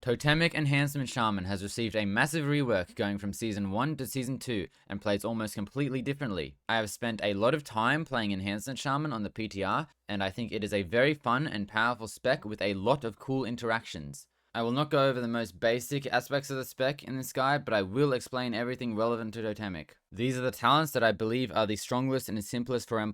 Totemic Enhancement Shaman has received a massive rework going from Season 1 to Season 2 and plays almost completely differently. I have spent a lot of time playing Enhancement Shaman on the PTR, and I think it is a very fun and powerful spec with a lot of cool interactions. I will not go over the most basic aspects of the spec in this guide, but I will explain everything relevant to Totemic. These are the talents that I believe are the strongest and simplest for M+.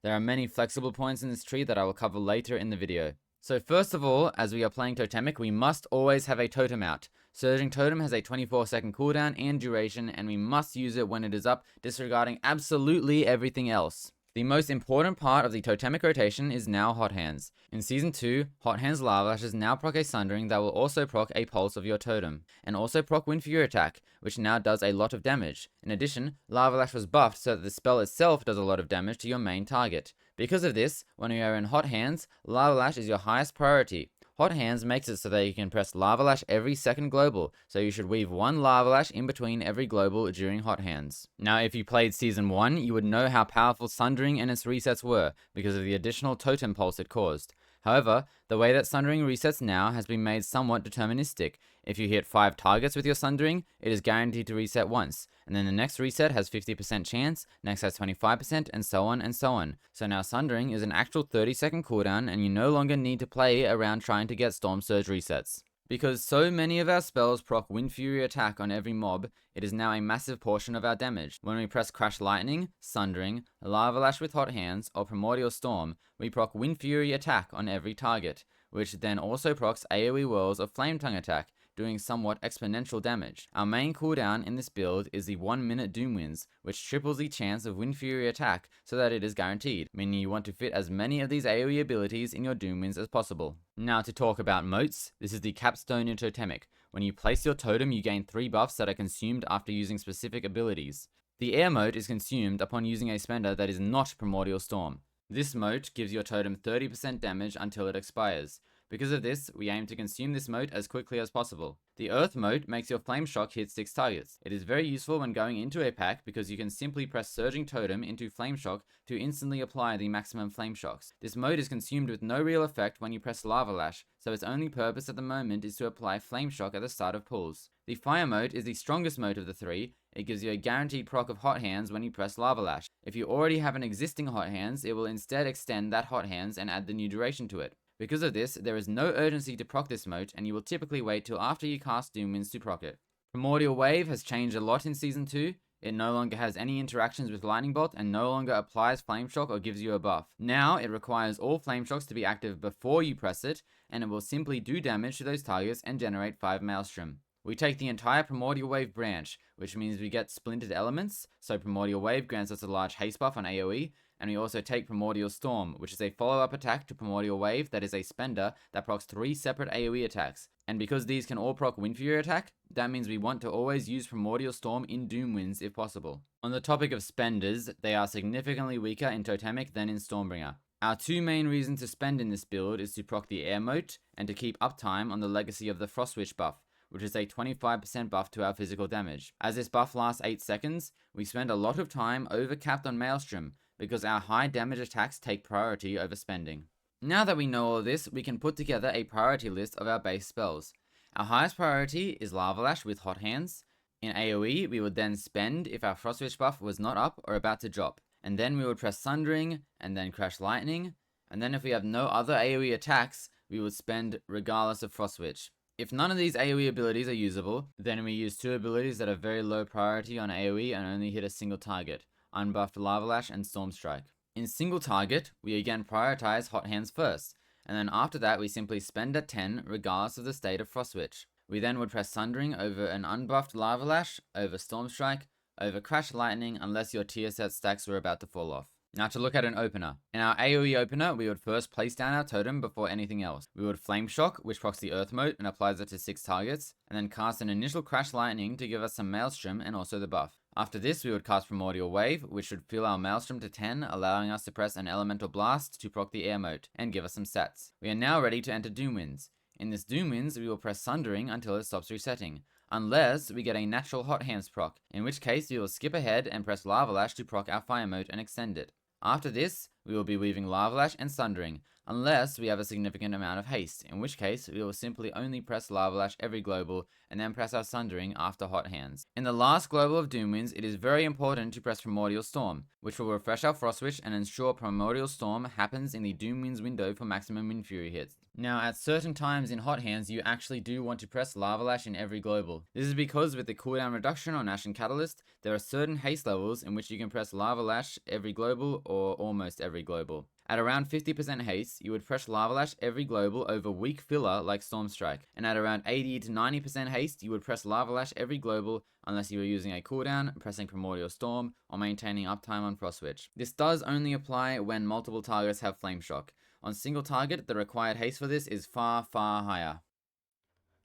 There are many flexible points in this tree that I will cover later in the video. So first of all, as we are playing Totemic, we must always have a Totem out. Surging Totem has a 24-second cooldown and duration, and we must use it when it is up, disregarding absolutely everything else. The most important part of the Totemic rotation is now Hot Hands. In Season 2, Hot Hands Lava Lash now proc a Sundering that will also proc a Pulse of your Totem, and also proc Windfury attack, which now does a lot of damage. In addition, Lava Lash was buffed so that the spell itself does a lot of damage to your main target. Because of this, when you are in Hot Hands, Lava Lash is your highest priority. Hot Hands makes it so that you can press Lava Lash every second global, so you should weave one Lava Lash in between every global during Hot Hands. Now, if you played Season 1, you would know how powerful Sundering and its resets were, because of the additional Totem Pulse it caused. However, the way that Sundering resets now has been made somewhat deterministic. If you hit 5 targets with your Sundering, it is guaranteed to reset once, and then the next reset has 50% chance, next has 25%, and so on and so on. So now Sundering is an actual 30-second cooldown, and you no longer need to play around trying to get Storm Surge resets. Because so many of our spells proc Windfury attack on every mob, it is now a massive portion of our damage. When we press Crash Lightning, Sundering, Lava Lash with Hot Hands, or Primordial Storm, we proc Windfury attack on every target, which then also procs AOE Whirls of Flametongue attack, doing somewhat exponential damage. Our main cooldown in this build is the 1 minute Doom Winds, which triples the chance of Windfury attack so that it is guaranteed, meaning you want to fit as many of these AOE abilities in your Doom Winds as possible. Now to talk about Motes, this is the capstone in Totemic. When you place your totem, you gain 3 buffs that are consumed after using specific abilities. The Air Mote is consumed upon using a spender that is not Primordial Storm. This mote gives your totem 30% damage until it expires. Because of this, we aim to consume this mote as quickly as possible. The Earth mote makes your Flame Shock hit 6 targets. It is very useful when going into a pack because you can simply press Surging Totem into Flame Shock to instantly apply the maximum Flame Shocks. This mote is consumed with no real effect when you press Lava Lash, so its only purpose at the moment is to apply Flame Shock at the start of pulls. The Fire mote is the strongest mote of the 3. It gives you a guaranteed proc of Hot Hands when you press Lava Lash. If you already have an existing Hot Hands, it will instead extend that Hot Hands and add the new duration to it. Because of this, there is no urgency to proc this mote, and you will typically wait till after you cast Doom Winds to proc it. Primordial Wave has changed a lot in Season 2. It no longer has any interactions with Lightning Bolt and no longer applies Flame Shock or gives you a buff. Now, it requires all Flame Shocks to be active before you press it, and it will simply do damage to those targets and generate 5 Maelstrom. We take the entire Primordial Wave branch, which means we get Splintered Elements, so Primordial Wave grants us a large haste buff on AoE, and we also take Primordial Storm, which is a follow-up attack to Primordial Wave that is a spender that procs 3 separate AoE attacks. And because these can all proc Windfury attack, that means we want to always use Primordial Storm in Doom Winds if possible. On the topic of spenders, they are significantly weaker in Totemic than in Stormbringer. Our 2 main reasons to spend in this build is to proc the Air Mote and to keep uptime on the Legacy of the Frost Witch buff, which is a 25% buff to our physical damage. As this buff lasts 8 seconds, we spend a lot of time overcapped on Maelstrom, because our high damage attacks take priority over spending. Now that we know all of this, we can put together a priority list of our base spells. Our highest priority is Lava Lash with Hot Hands. In AoE, we would then spend if our Frostwitch buff was not up or about to drop. And then we would press Sundering, and then Crash Lightning. And then if we have no other AoE attacks, we would spend regardless of Frostwitch. If none of these AoE abilities are usable, then we use 2 abilities that are very low priority on AoE and only hit a single target. Unbuffed Lava Lash and Storm Strike. In single target, we again prioritize Hot Hands first, and then after that we simply spend at 10 regardless of the state of Frostwitch. We then would press Sundering over an unbuffed Lava Lash, over Storm Strike, over Crash Lightning unless your tier set stacks were about to fall off. Now to look at an opener. In our AoE opener, we would first place down our totem before anything else. We would Flame Shock, which procs the Earth Mote and applies it to 6 targets, and then cast an initial Crash Lightning to give us some Maelstrom and also the buff. After this, we would cast Primordial Wave, which should fill our Maelstrom to 10, allowing us to press an Elemental Blast to proc the Air Mote, and give us some stats. We are now ready to enter Doom Winds. In this Doom Winds, we will press Sundering until it stops resetting, unless we get a natural Hot Hands proc, in which case we will skip ahead and press Lava Lash to proc our Fire Mote and extend it. After this, we will be weaving Lava Lash and Sundering. unless we have a significant amount of haste, in which case we will simply only press Lava Lash every global and then press our Sundering after hot hands. In the last global of Doom Winds, it is very important to press Primordial Storm, which will refresh our Frost Switch and ensure Primordial Storm happens in the Doom Winds window for maximum Windfury hits. Now, at certain times in hot hands, you actually do want to press Lava Lash in every global. This is because with the cooldown reduction on Ash and Catalyst, there are certain haste levels in which you can press Lava Lash every global or almost every global. At around 50% haste, you would press Lava Lash every global over weak filler like Stormstrike, and at around 80 to 90% haste, you would press Lava Lash every global unless you were using a cooldown, pressing Primordial Storm, or maintaining uptime on Frost Switch. This does only apply when multiple targets have Flame Shock. On single target, the required haste for this is far higher.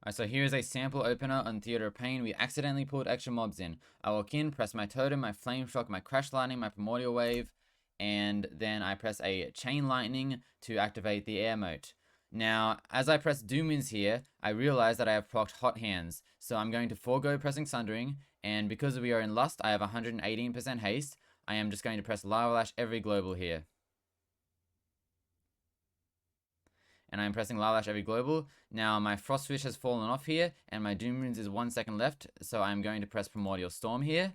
Alright, so here is a sample opener on Theater of Pain. We accidentally pulled extra mobs in. I walk in, press my Totem, my Flame Shock, my Crash Lightning, my Primordial Wave, and then I press a Chain Lightning to activate the Air Mote. Now, as I press Doom Winds here, I realize that I have procced Hot Hands, so I'm going to forego pressing Sundering, and because we are in Lust, I have 118% haste. I am just going to press Lava Lash every global here. And I'm pressing Lava Lash every global. Now my Frost Switch has fallen off here, and my Doom Winds is 1 second left, so I'm going to press Primordial Storm here.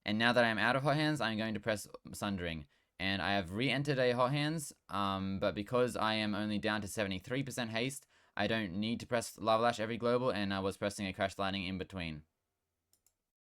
And now that I'm out of Hot Hands, I'm going to press Sundering. And I have re-entered a Hot Hands, but because I am only down to 73% haste, I don't need to press Lava Lash every global, and I was pressing a Crash Lightning in between.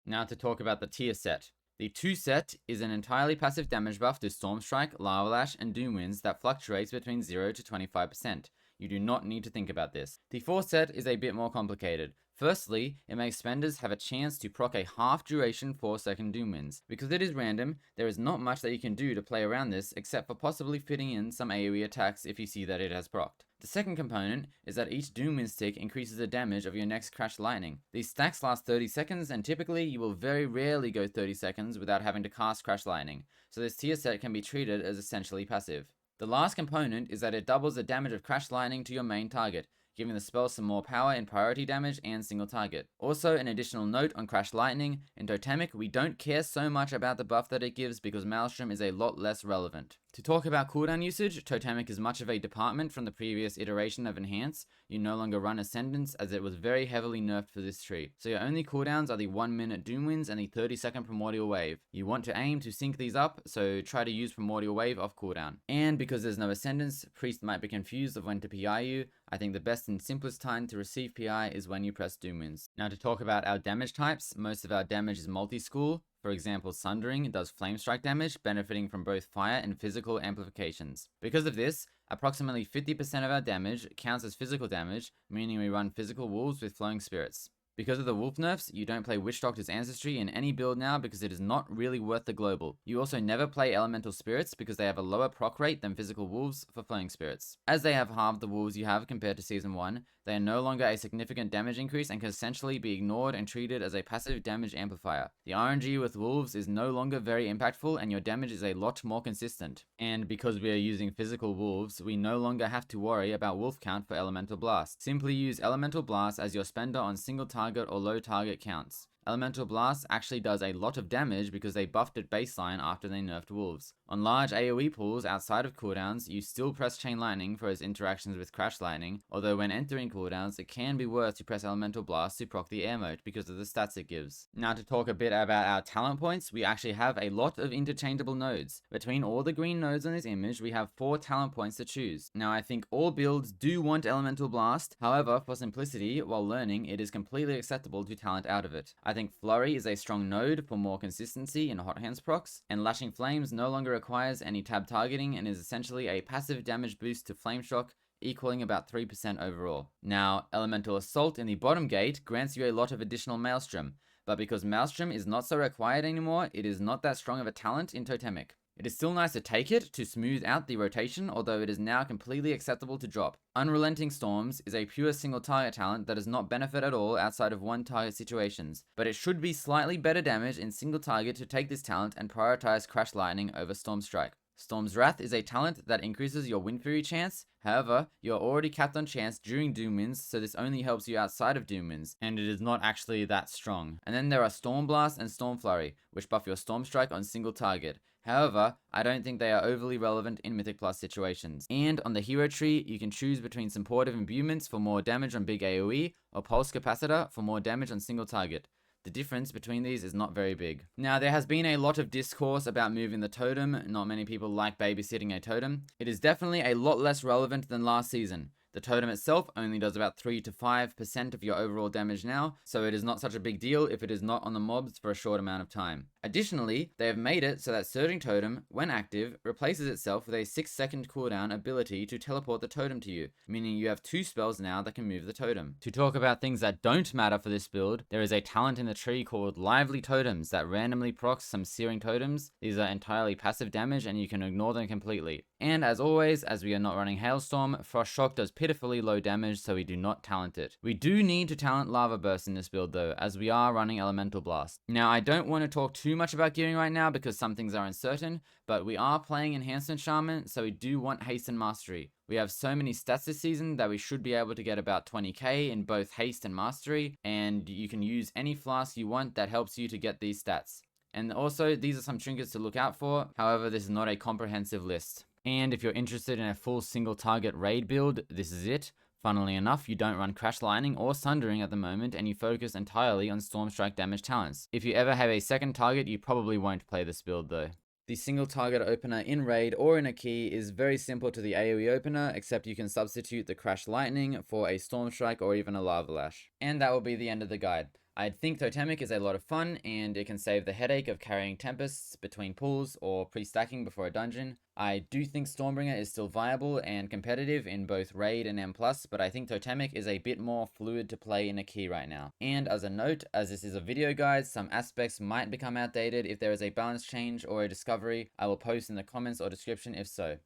Now to talk about the tier set. The 2 set is an entirely passive damage buff to Stormstrike, Lava Lash, and Doom Winds that fluctuates between 0 to 25%. You do not need to think about this. The 4 set is a bit more complicated. Firstly, it makes spenders have a chance to proc a half duration 4-second Doom Winds. Because it is random, there is not much that you can do to play around this except for possibly fitting in some AOE attacks if you see that it has procced. The second component is that each Doom Wind stick increases the damage of your next Crash Lightning. These stacks last 30 seconds, and typically you will very rarely go 30 seconds without having to cast Crash Lightning, so this tier set can be treated as essentially passive. The last component is that it doubles the damage of Crash Lightning to your main target, giving the spell some more power in priority damage and single target. Also, an additional note on Crash Lightning, in Totemic we don't care so much about the buff that it gives because Maelstrom is a lot less relevant. To talk about cooldown usage, Totemic is much of a department from the previous iteration of Enhance. You no longer run Ascendance as it was very heavily nerfed for this tree. So your only cooldowns are the 1 minute Doom Winds and the 30-second Primordial Wave. You want to aim to sync these up, so try to use Primordial Wave off cooldown. And because there's no Ascendance, Priest might be confused of when to PI you. I think the best and simplest time to receive PI is when you press Doom Winds. Now to talk about our damage types, most of our damage is multi-school. For example, Sundering does flame strike damage, benefiting from both fire and physical amplifications. Because of this, approximately 50% of our damage counts as physical damage, meaning we run physical wolves with flowing spirits. Because of the wolf nerfs, you don't play Witch Doctor's Ancestry in any build now because it is not really worth the global. You also never play Elemental Spirits because they have a lower proc rate than physical wolves for flowing spirits. As they have halved the wolves you have compared to Season 1, they are no longer a significant damage increase and can essentially be ignored and treated as a passive damage amplifier. The RNG with wolves is no longer very impactful and your damage is a lot more consistent. And because we are using physical wolves, we no longer have to worry about wolf count for Elemental Blast. Simply use Elemental Blast as your spender on single target or low target counts. Elemental Blast actually does a lot of damage because they buffed it baseline after they nerfed wolves. On large AoE pools outside of cooldowns, you still press Chain Lightning for its interactions with Crash Lightning, although when entering cooldowns, it can be worth to press Elemental Blast to proc the Air Mote because of the stats it gives. Now to talk a bit about our talent points, we actually have a lot of interchangeable nodes. Between all the green nodes on this image, we have 4 talent points to choose. Now I think all builds do want Elemental Blast, however, for simplicity, while learning, it is completely acceptable to talent out of it. I think Flurry is a strong node for more consistency in Hot Hands procs, and Lashing Flames no longer requires any tab targeting and is essentially a passive damage boost to Flame Shock, equaling about 3% overall. Now, Elemental Assault in the bottom gate grants you a lot of additional Maelstrom, but because Maelstrom is not so required anymore, it is not that strong of a talent in Totemic. It is still nice to take it to smooth out the rotation, although it is now completely acceptable to drop. Unrelenting Storms is a pure single target talent that does not benefit at all outside of one target situations, but it should be slightly better damage in single target to take this talent and prioritize Crash Lightning over Stormstrike. Storm's Wrath is a talent that increases your Windfury chance, however, you are already capped on chance during Doom Winds, so this only helps you outside of Doom Winds, and it is not actually that strong. And then there are Storm Blast and Storm Flurry, which buff your Stormstrike on single target. However, I don't think they are overly relevant in Mythic Plus situations. And on the hero tree, you can choose between supportive imbuements for more damage on big AoE, or pulse capacitor for more damage on single target. The difference between these is not very big. Now, there has been a lot of discourse about moving the totem. Not many people like babysitting a totem. It is definitely a lot less relevant than last season. The totem itself only does about 3 to 5% of your overall damage now, so it is not such a big deal if it is not on the mobs for a short amount of time. Additionally, they have made it so that Surging Totem, when active, replaces itself with a 6-second cooldown ability to teleport the totem to you, meaning you have 2 spells now that can move the totem. To talk about things that don't matter for this build, there is a talent in the tree called Lively Totems that randomly procs some Searing Totems. These are entirely passive damage and you can ignore them completely. And as always, as we are not running Hailstorm, Frost Shock does pitifully low damage, so we do not talent it. We do need to talent Lava Burst in this build though, as we are running Elemental Blast. Now, I don't want to talk too much about gearing right now because some things are uncertain, but we are playing Enhancement Shaman, so we do want Haste and Mastery. We have so many stats this season that we should be able to get about 20k in both Haste and Mastery, and you can use any flask you want that helps you to get these stats. And also, these are some trinkets to look out for, however, this is not a comprehensive list. And if you're interested in a full single target raid build, this is it. Funnily enough, you don't run Crash Lightning or Sundering at the moment, and you focus entirely on Stormstrike damage talents. If you ever have a second target, you probably won't play this build though. The single target opener in raid or in a key is very simple to the AOE opener, except you can substitute the Crash Lightning for a Stormstrike or even a Lava Lash. And that will be the end of the guide. I think Totemic is a lot of fun, and it can save the headache of carrying Tempests between pulls or pre-stacking before a dungeon. I do think Stormbringer is still viable and competitive in both Raid and M+, but I think Totemic is a bit more fluid to play in a key right now. And as a note, as this is a video guide, some aspects might become outdated if there is a balance change or a discovery. I will post in the comments or description if so.